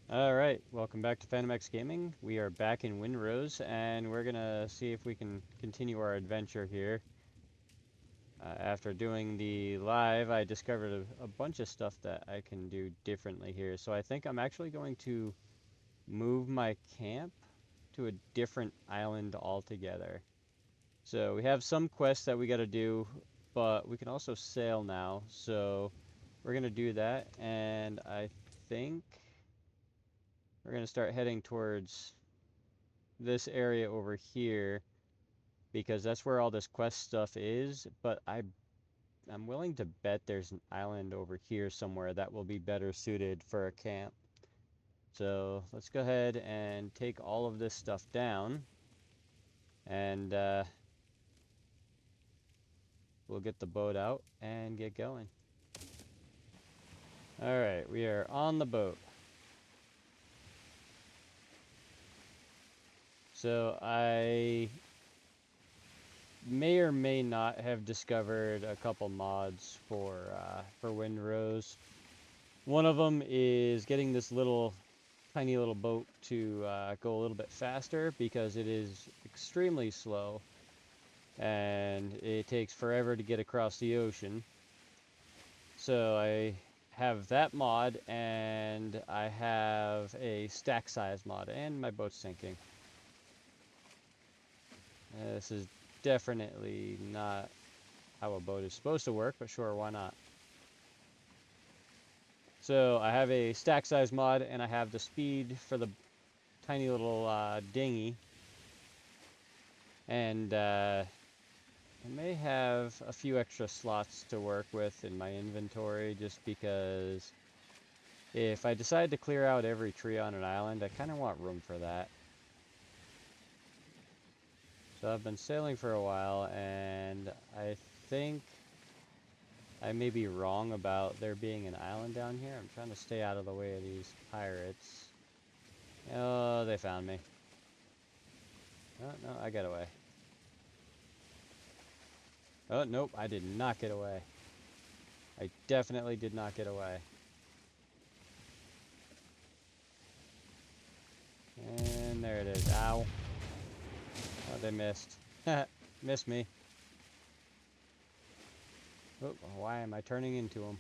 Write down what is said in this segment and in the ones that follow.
Alright, welcome back to PhantomX Gaming. We are back in Windrose, and we're gonna see if we can continue our adventure here. After doing the live, I discovered a bunch of stuff that I can do differently here. So I think I'm actually going to move my camp to a different island altogether. So we have some quests that we gotta do, but we can also sail now. So we're gonna do that, and I think we're gonna start heading towards this area over here because that's where all this quest stuff is, but I'm willing to bet there's an island over here somewhere that will be better suited for a camp. So let's go ahead and take all of this stuff down, and we'll get the boat out and get going. Alright, we are on the boat. So I may or may not have discovered a couple mods for Windrose. One of them is getting this tiny little boat to go a little bit faster because it is extremely slow and it takes forever to get across the ocean. So I have that mod, and I have a stack size mod, and my boat's sinking. This is definitely not how a boat is supposed to work, but sure, why not? So I have a stack size mod, and I have the speed for the tiny little dinghy, and I may have a few extra slots to work with in my inventory just because if I decide to clear out every tree on an island, I kind of want room for that. So I've been sailing for a while, and I think I may be wrong about there being an island down here. I'm trying to stay out of the way of these pirates. Oh, they found me. Oh, no, I got away. Oh, nope, I did not get away. I definitely did not get away. And there it is. Ow. Oh, they missed. Missed me. Oh, why am I turning into them?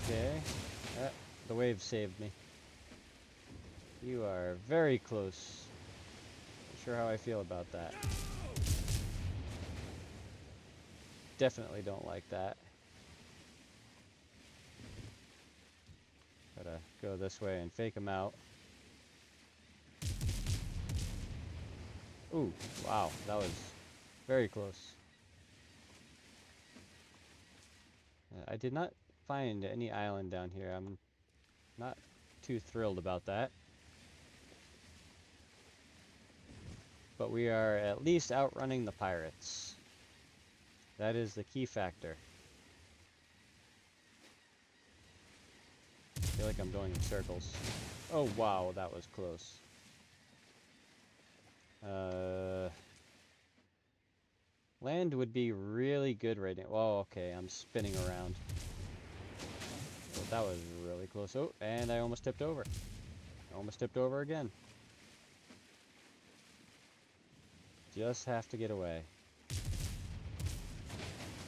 Okay. The wave saved me. You are very close. Not sure how I feel about that. Definitely don't like that. Gotta go this way and fake them out. Ooh, wow, that was very close. I did not find any island down here. I'm not too thrilled about that. But we are at least outrunning the pirates. That is the key factor. I feel like I'm going in circles. Oh wow, that was close. Land would be really good right now. Oh, okay, I'm spinning around. Oh, that was really close. Oh, and I almost tipped over. I almost tipped over again. Just have to get away.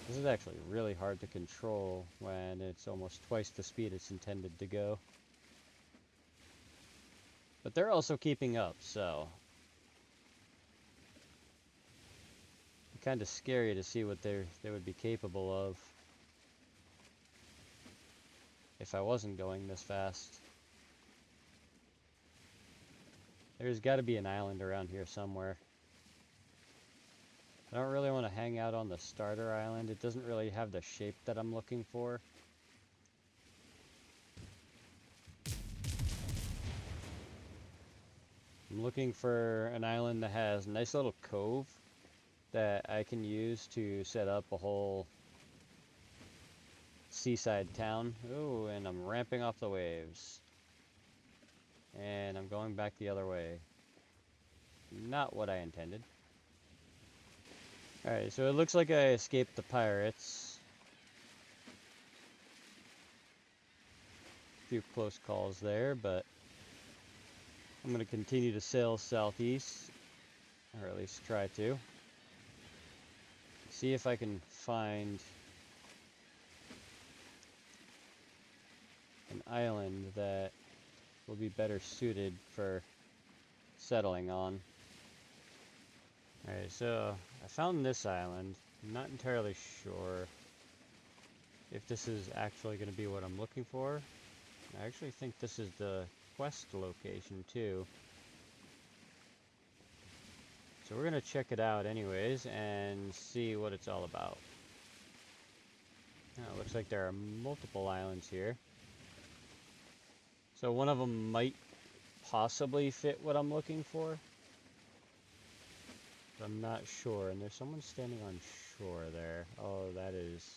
This is actually really hard to control when it's almost twice the speed it's intended to go. But they're also keeping up, so kind of scary to see what they would be capable of if I wasn't going this fast. There's got to be an island around here somewhere. I don't really want to hang out on the starter island. It doesn't really have the shape that I'm looking for. I'm looking for an island that has a nice little cove that I can use to set up a whole seaside town. Oh, and I'm ramping off the waves. And I'm going back the other way. Not what I intended. Alright, so it looks like I escaped the pirates. few close calls there, but I'm going to continue to sail southeast, or at least try to. See if I can find an island that will be better suited for settling on. Alright, so I found this island. I'm not entirely sure if this is actually going to be what I'm looking for. I actually think this is the quest location too. So we're going to check it out anyways and see what it's all about. Now, it looks like there are multiple islands here. So one of them might possibly fit what I'm looking for, but I'm not sure. And there's someone standing on shore there. Oh, that is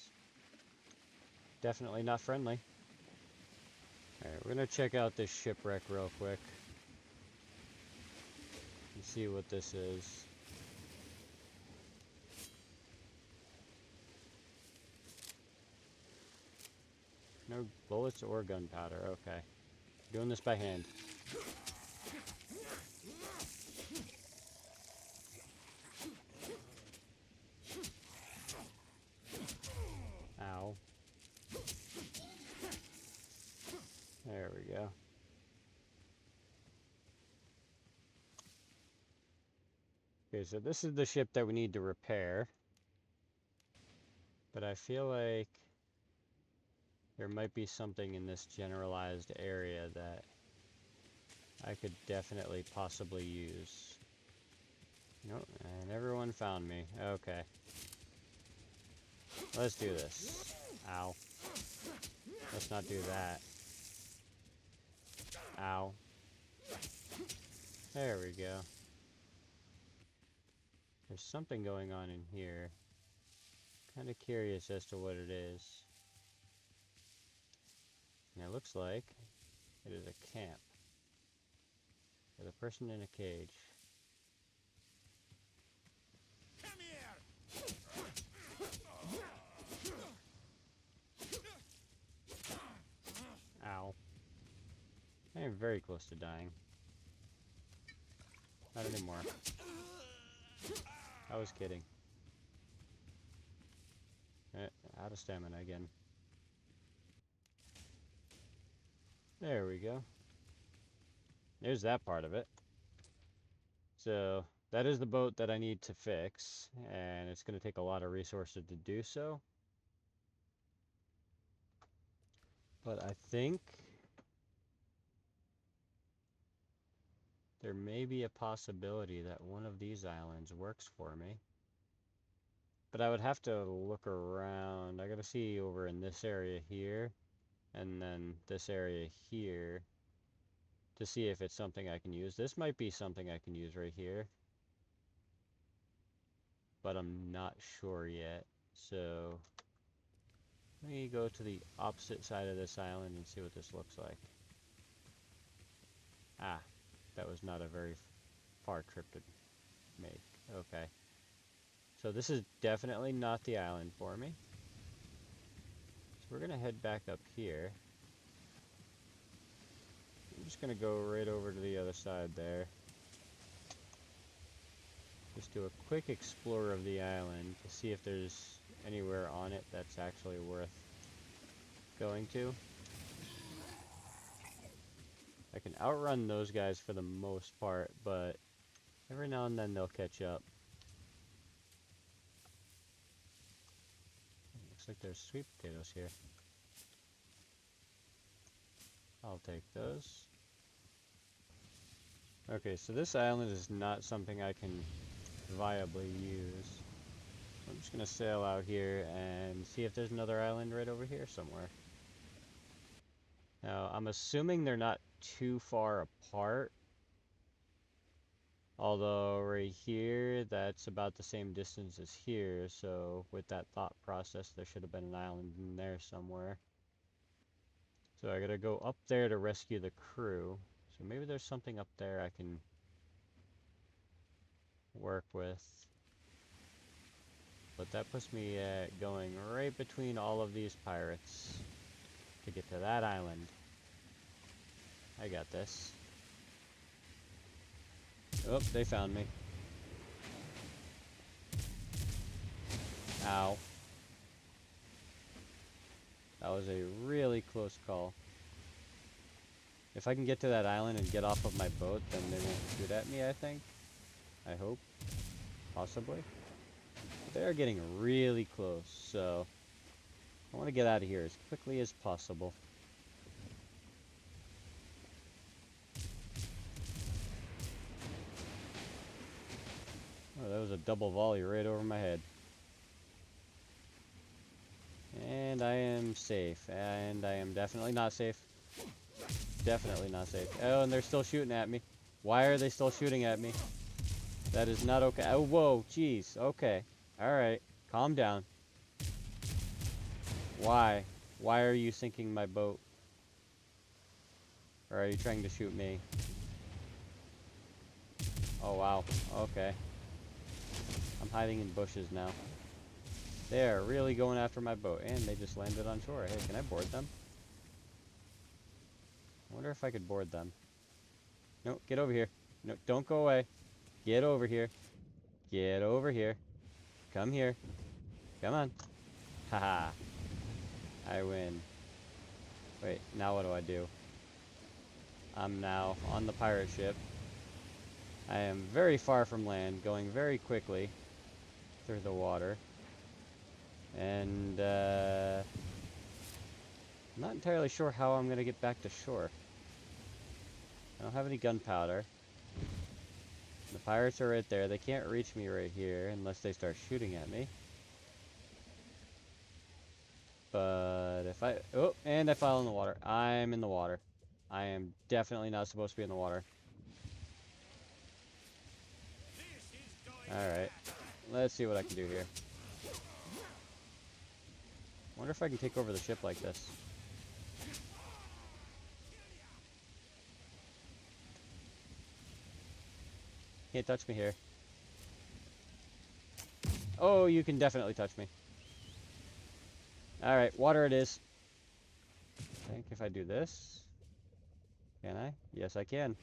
definitely not friendly. Alright, we're gonna check out this shipwreck real quick and see what this is. No bullets or gunpowder, okay. Doing this by hand. Ow. There we go. Okay, so this is the ship that we need to repair. But I feel like there might be something in this generalized area that I could definitely possibly use. Nope, and everyone found me. Okay. Let's do this. Ow. Let's not do that. Ow. There we go. There's something going on in here. Kind of curious as to what it is. And it looks like it is a camp with a person in a cage. Come here. Ow. I am very close to dying. Not anymore. I was kidding. Out of stamina again. There we go. There's that part of it. So, that is the boat that I need to fix, and it's going to take a lot of resources to do so. But I think there may be a possibility that one of these islands works for me. But I would have to look around. I gotta see over in this area here, and then this area here, to see if it's something I can use. This might be something I can use right here, but I'm not sure yet. So let me go to the opposite side of this island and see what this looks like. Ah, that was not a very far trip to make. Okay. So this is definitely not the island for me. So we're gonna head back up here. I'm just gonna go right over to the other side there. Just do a quick explore of the island to see if there's anywhere on it that's actually worth going to. I can outrun those guys for the most part, but every now and then they'll catch up. Looks like there's sweet potatoes here. I'll take those. Okay, so this island is not something I can viably use. I'm just gonna sail out here and see if there's another island right over here somewhere. Now, I'm assuming they're not too far apart. Although right here, that's about the same distance as here, so with that thought process, there should have been an island in there somewhere. So I gotta go up there to rescue the crew. So maybe there's something up there I can work with. But that puts me at going right between all of these pirates to get to that island. I got this. Oh, they found me. Ow. That was a really close call. If I can get to that island and get off of my boat, then they won't shoot at me, I think. I hope. Possibly. But they are getting really close, so I want to get out of here as quickly as possible. Oh, that was a double volley right over my head. And I am safe. And I am definitely not safe. Definitely not safe. Oh, and they're still shooting at me. Why are they still shooting at me? That is not okay. Oh, whoa, jeez. Okay. Alright. Calm down. Why? Why are you sinking my boat? Or are you trying to shoot me? Oh, wow. Okay. I'm hiding in bushes now. They're really going after my boat. And they just landed on shore. Hey, can I board them? I wonder if I could board them. No, get over here. No, don't go away. Get over here. Get over here. Come here. Come on. Haha. I win. Wait, now what do I do? I'm now on the pirate ship. I am very far from land, going very quickly through the water. And, I'm not entirely sure how I'm going to get back to shore. I don't have any gunpowder. The pirates are right there. They can't reach me right here unless they start shooting at me. But if I... Oh, and I fell in the water. I'm in the water. I am definitely not supposed to be in the water. Alright. Let's see what I can do here. Wonder if I can take over the ship like this. Can't touch me here. Oh, you can definitely touch me. Alright, water it is. I think if I do this... Can I? Yes, I can.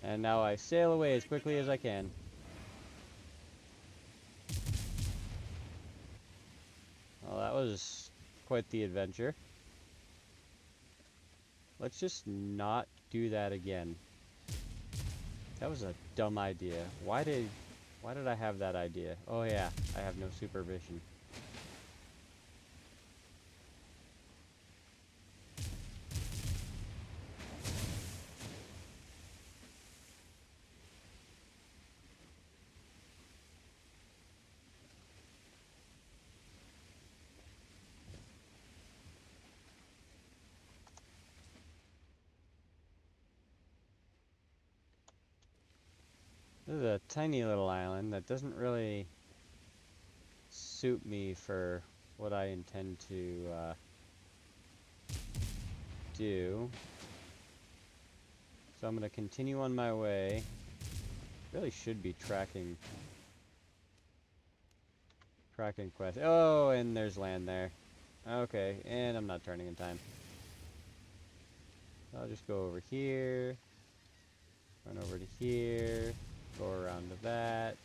And now I sail away as quickly as I can. Well, that was quite the adventure. Let's just not do that again. That was a dumb idea. Why did I have that idea? Oh yeah, I have no supervision. This is a tiny little island that doesn't really suit me for what I intend to do. So I'm going to continue on my way. Really should be tracking quest. Oh, and there's land there. Okay, and I'm not turning in time. I'll just go over here, run over to here, go around to that,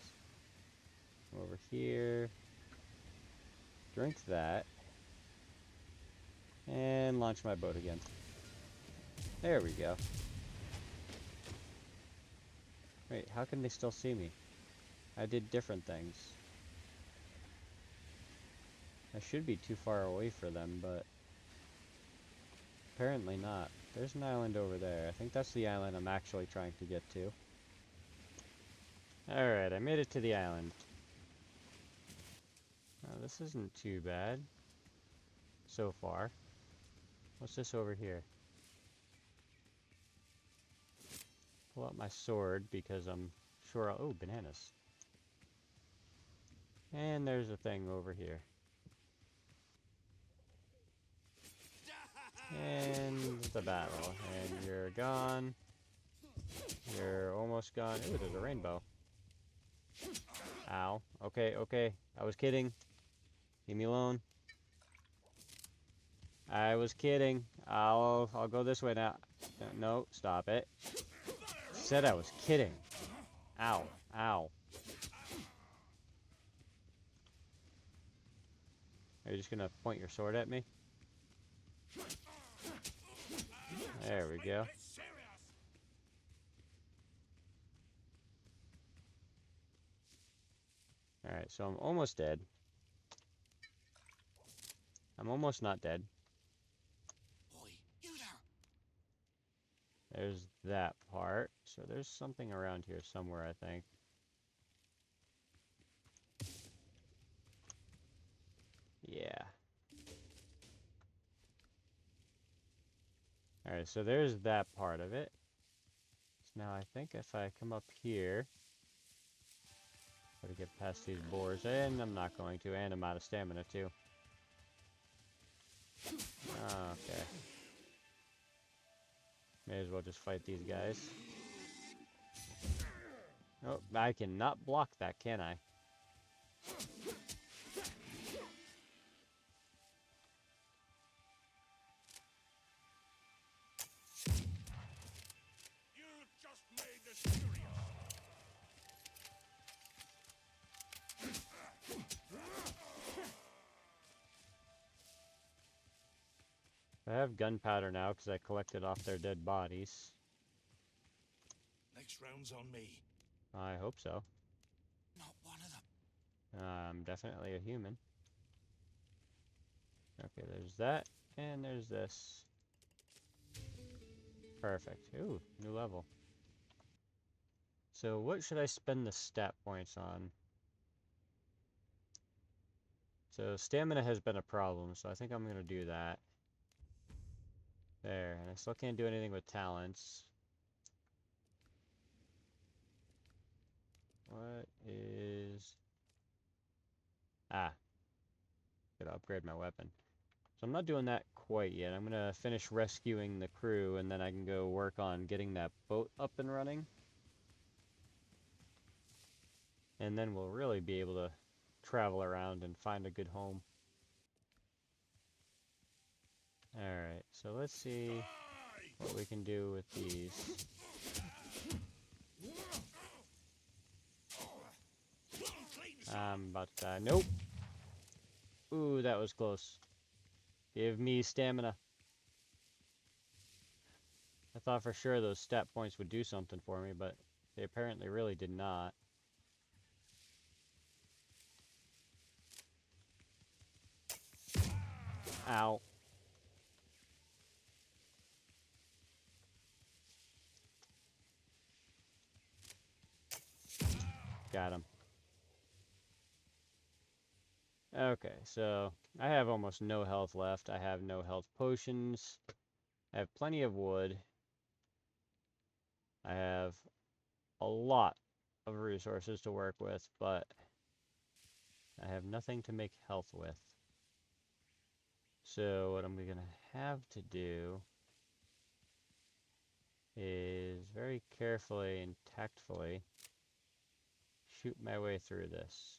go over here, drink that, and launch my boat again. There we go. Wait, how can they still see me? I did different things. I should be too far away for them, but apparently not. There's an island over there. I think that's the island I'm actually trying to get to. Alright, I made it to the island. Now, this isn't too bad so far. What's this over here? Pull out my sword because I'm sure I'll... Oh, bananas. And there's a thing over here. And the battle. And you're gone. You're almost gone. Ooh, there's a rainbow. Ow. Okay, okay. I was kidding. Leave me alone. I was kidding. I'll go this way now. No, stop it. Said I was kidding. Ow, ow. Are you just gonna point your sword at me? There we go. Alright, so I'm almost dead. I'm almost not dead. There's that part. So there's something around here somewhere, I think. Yeah. Alright, so there's that part of it. So now I think if I come up here, gotta get past these boars, and I'm not going to, and I'm out of stamina too. Okay. May as well just fight these guys. Oh, I cannot block that, can I? You just made this serious. I have gunpowder now because I collected off their dead bodies. Next round's on me. I hope so. Not one of them. I'm definitely a human. Okay, there's that, and there's this. Perfect. Ooh, new level. So what should I spend the stat points on? So stamina has been a problem, so I think I'm going to do that. There, and I still can't do anything with talents. What is... Ah, gotta upgrade my weapon. So I'm not doing that quite yet. I'm gonna finish rescuing the crew, and then I can go work on getting that boat up and running. And then we'll really be able to travel around and find a good home. Alright, so let's see what we can do with these. I'm about to die. Nope. Ooh, that was close. Give me stamina. I thought for sure those stat points would do something for me, but they apparently really did not. Ow. Got him. Okay, so I have almost no health left. I have no health potions. I have plenty of wood. I have a lot of resources to work with, but I have nothing to make health with. So what I'm going to have to do is very carefully and tactfully shoot my way through this.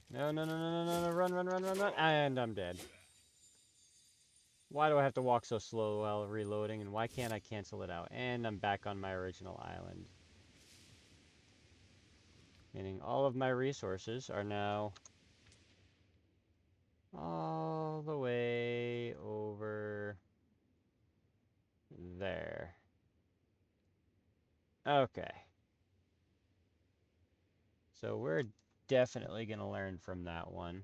No, no, no, no, no, no, no, run, run, run, run, run, and I'm dead. Why do I have to walk so slow while reloading, and why can't I cancel it out? And I'm back on my original island. Meaning all of my resources are now all the way over there. Okay. So we're definitely going to learn from that one.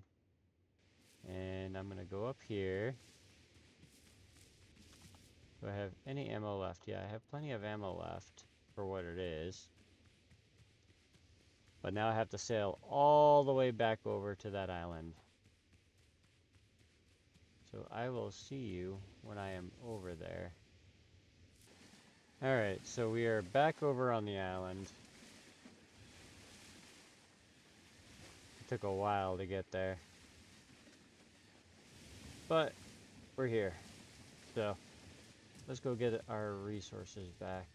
And I'm going to go up here. Do I have any ammo left? Yeah, I have plenty of ammo left for what it is. But now I have to sail all the way back over to that island. So I will see you when I am over there. Alright, so we are back over on the island. It took a while to get there. But we're here. So let's go get our resources back.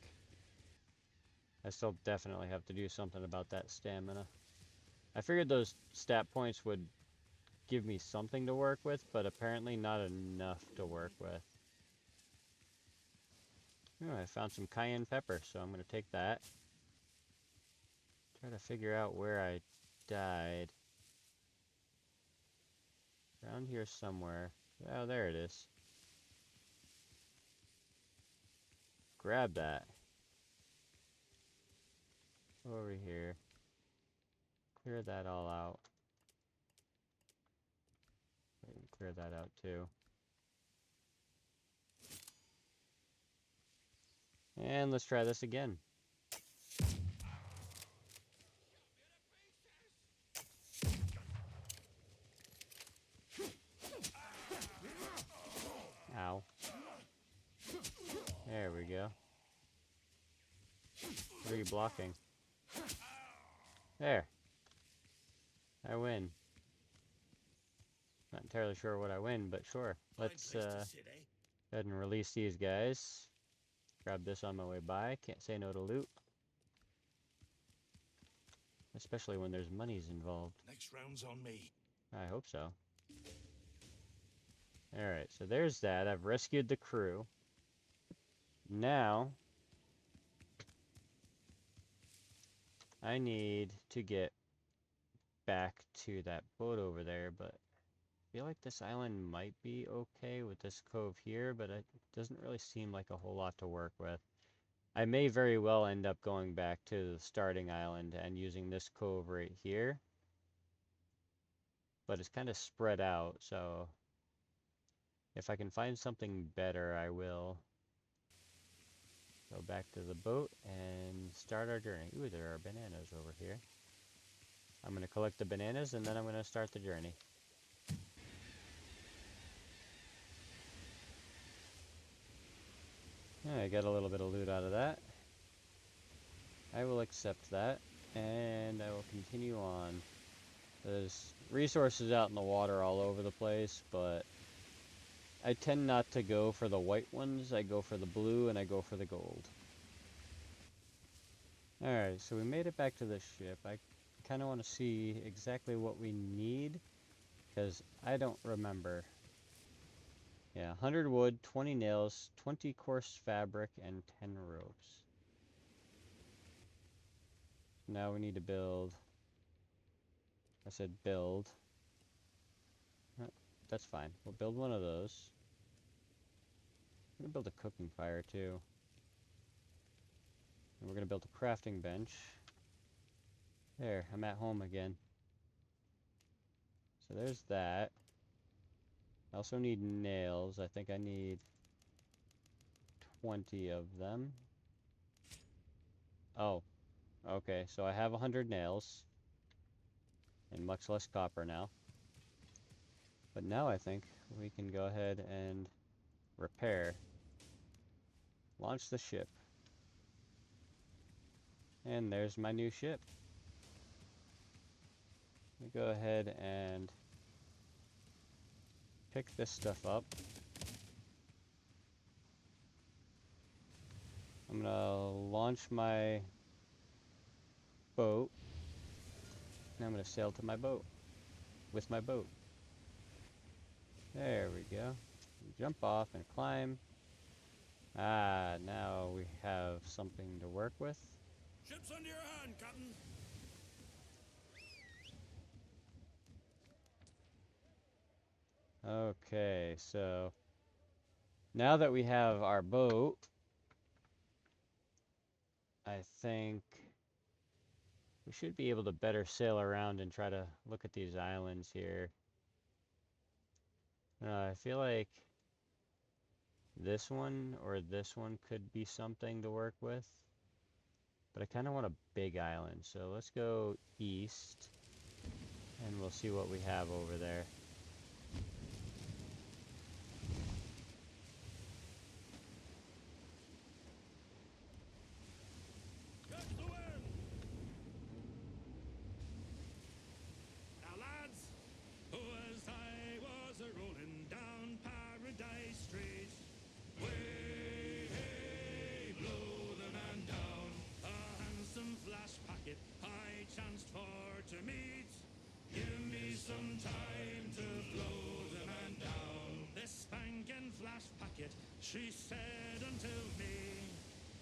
I still definitely have to do something about that stamina. I figured those stat points would give me something to work with, but apparently not enough to work with. Oh, I found some cayenne pepper, so I'm going to take that. Try to figure out where I died. Around here somewhere. Oh, there it is. Grab that. Over here. Clear that all out. Clear that out too. And let's try this again. Ow. There we go. What are you blocking? There. I win. Not entirely sure what I win, but sure. Let's go ahead and release these guys. Grab this on my way by. Can't say no to loot. Especially when there's monies involved. Next round's on me. I hope so. Alright, so there's that. I've rescued the crew. Now, I need to get back to that boat over there, but I feel like this island might be okay with this cove here, but it doesn't really seem like a whole lot to work with. I may very well end up going back to the starting island and using this cove right here. But it's kind of spread out, so if I can find something better, I will go back to the boat and start our journey. Ooh, there are bananas over here. I'm going to collect the bananas and then I'm going to start the journey. I got a little bit of loot out of that. I will accept that, and I will continue on. There's resources out in the water all over the place, but I tend not to go for the white ones. I go for the blue, and I go for the gold. Alright, so we made it back to the ship. I kind of want to see exactly what we need, because I don't remember. Yeah, 100 wood, 20 nails, 20 coarse fabric, and 10 ropes. Now we need to build. I said build. That's fine. We'll build one of those. I'm going to build a cooking fire too. And we're going to build a crafting bench. There, I'm at home again. So there's that. I also need nails. I think I need 20 of them. Oh, okay. So I have 100 nails. And much less copper now. But now I think we can go ahead and repair. Launch the ship. And there's my new ship. Let me go ahead and pick this stuff up. I'm gonna launch my boat. And I'm gonna sail to my boat. With my boat. There we go. Jump off and climb. Ah, now we have something to work with. Ship's under your hand, Captain. Okay, so now that we have our boat, I think we should be able to better sail around and try to look at these islands here. I feel like this one or this one could be something to work with. But I kind of want a big island, so let's go east and we'll see what we have over there. Catch the wind. Now, lads, as I was a-rolling down Paradise Street, way, hey, low the man down, a hands danced for to meet. Give me some time to blow the man down. This spanking flash packet, she said unto me,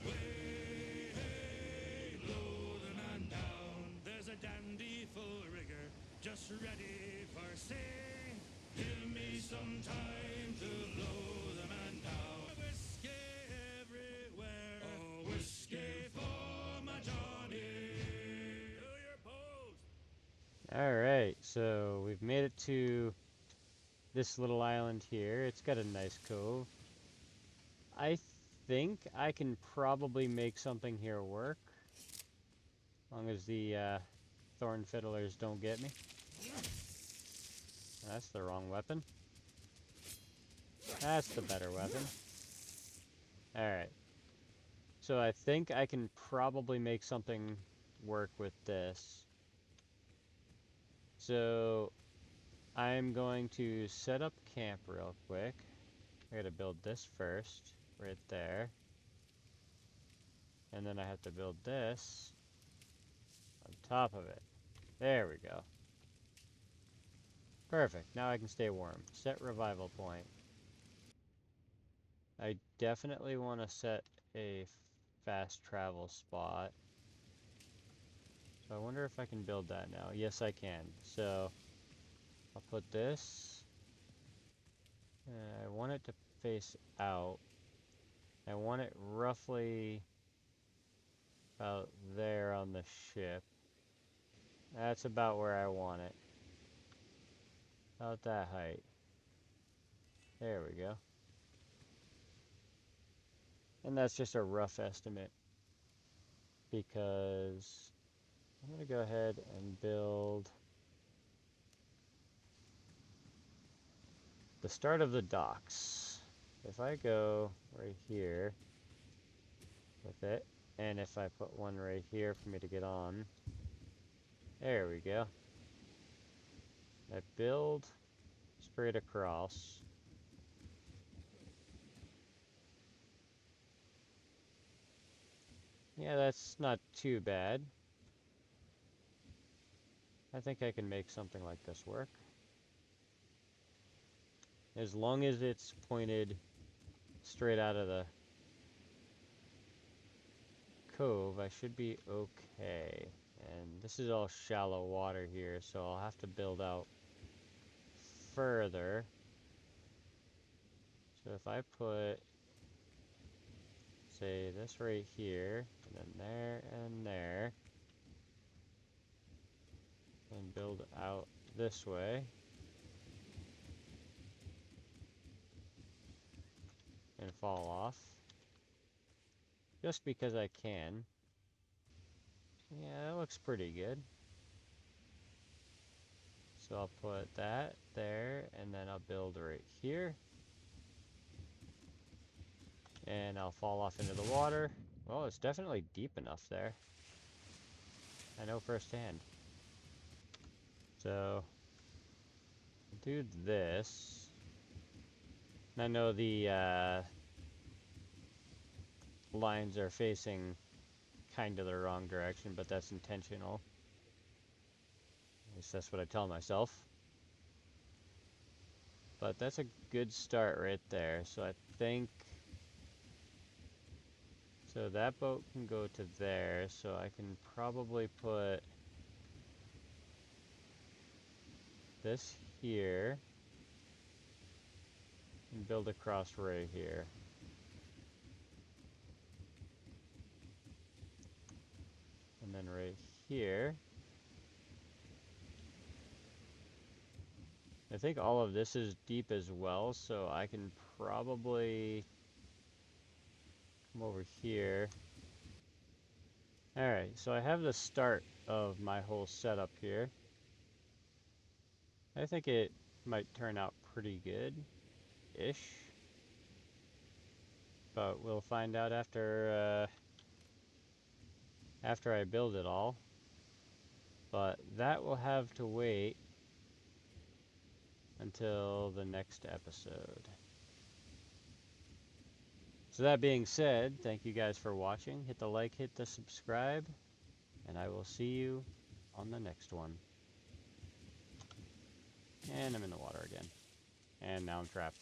way, hey, blow the man down. There's a dandy full rigger just ready for sea. Give me some time to blow the man down. Whiskey everywhere, oh, whiskey for my Johnny. Do your pose. Alright, so we've made it to this little island here. It's got a nice cove. I think I can probably make something here work. As long as the thorn fiddlers don't get me. That's the wrong weapon. That's the better weapon. Alright. So I think I can probably make something work with this. So I'm going to set up camp real quick. I gotta build this first, right there. And then I have to build this on top of it. There we go. Perfect. Now I can stay warm. Set revival point. I definitely want to set a fast travel spot. So I wonder if I can build that now. Yes, I can. So I'll put this. I want it to face out. I want it roughly about there on the ship. That's about where I want it. About that height. There we go. And that's just a rough estimate, because I'm going to go ahead and build the start of the docks. If I go right here with it, and if I put one right here for me to get on, there we go. I build straight across. Yeah, that's not too bad. I think I can make something like this work. As long as it's pointed straight out of the cove, I should be okay. And this is all shallow water here, so I'll have to build out further. So if I put, say, this right here, and then there, and there, and build out this way, and fall off, just because I can. Yeah, that looks pretty good. So I'll put that there, and then I'll build right here. And I'll fall off into the water. Well, it's definitely deep enough there. I know firsthand. So, do this. And I know the lines are facing kind of the wrong direction, but that's intentional. At least that's what I tell myself. But that's a good start right there. So I think... So that boat can go to there, so I can probably put this here and build across right here. And then right here. I think all of this is deep as well, so I can probably come over here. Alright, so I have the start of my whole setup here. I think it might turn out pretty good-ish. But we'll find out after I build it all. But that will have to wait until the next episode. So that being said, thank you guys for watching. Hit the like, hit the subscribe, and I will see you on the next one. And I'm in the water again. And now I'm trapped.